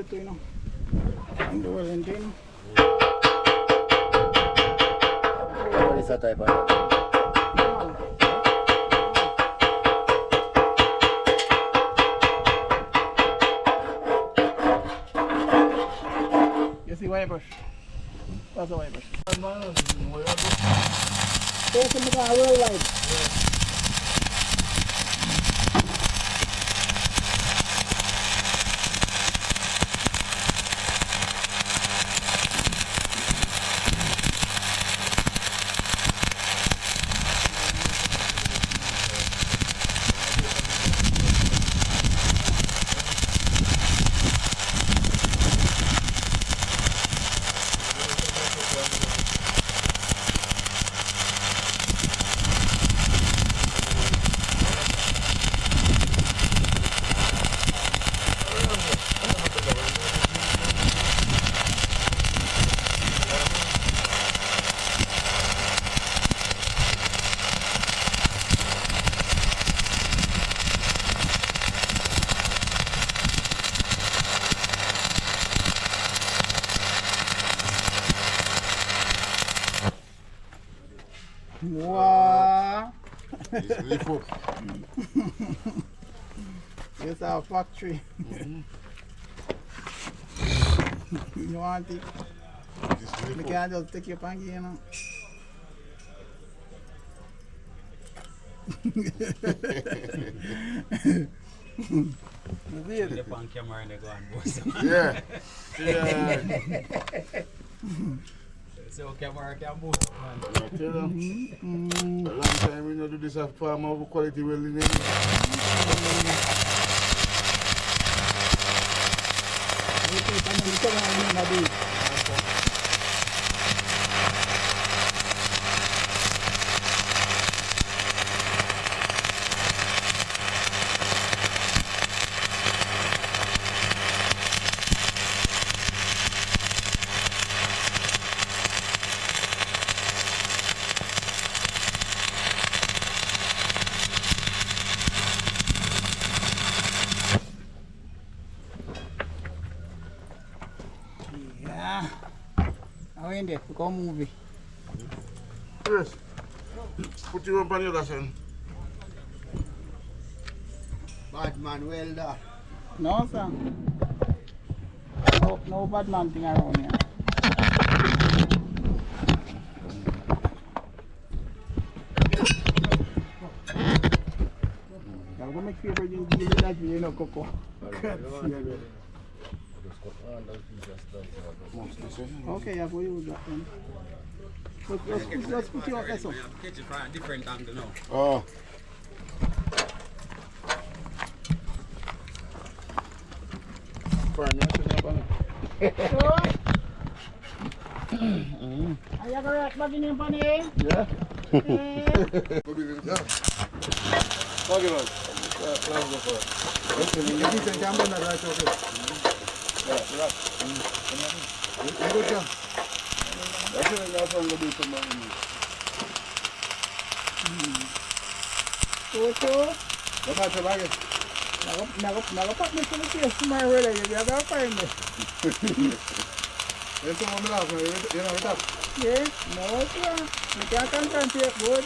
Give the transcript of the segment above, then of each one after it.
it too, you know. And the welding thing. What is that type of? You see wire brush? That's a wire brush. There's some of our roll light. Wow. Lift up. It's our factory. You want it? We can't just take your pangy, you know. You see it? Put on camera and they go and boast. Yeah. Yeah. So camera can boast, man. I tell you, a long time we don't do this as farm of quality welding. Yeah. How in there? We go movie. Yes. Put you up on the other side. Bad man welder. No, sir. No bad man thing around here. I'm going to make favorite you give me that you know, Coco. Okay, I go use that one. Let's put you out there, so. Catch it from a different angle now. Oh. Fine, you should have on it. Are you going to back in your money? Yeah. Good evening. Yeah. Okay, man. Let's go for it. Okay, you can jump on that right, okay. Yeah, relax. You go down. That's what I'm going to do tomorrow. Toto? Look at your baggage. Now put me to the place tomorrow, really. You have to find me. There's someone else, you know it up. Yeah? No, sir. You can't concentrate, good.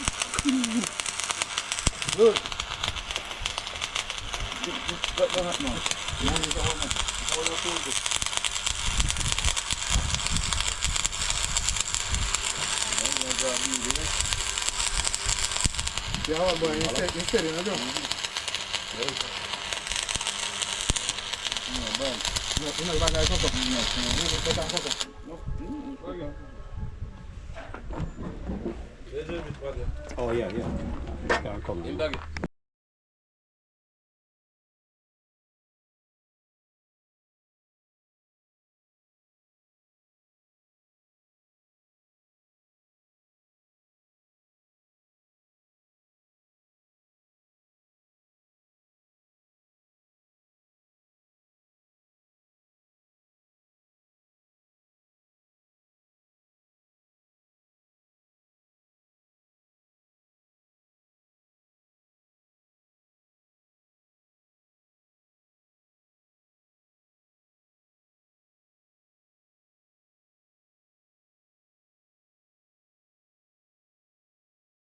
Good. What the heck, man? Yeah, how about instead, you know, no, you know, back there, Oh, yeah. Can't come in.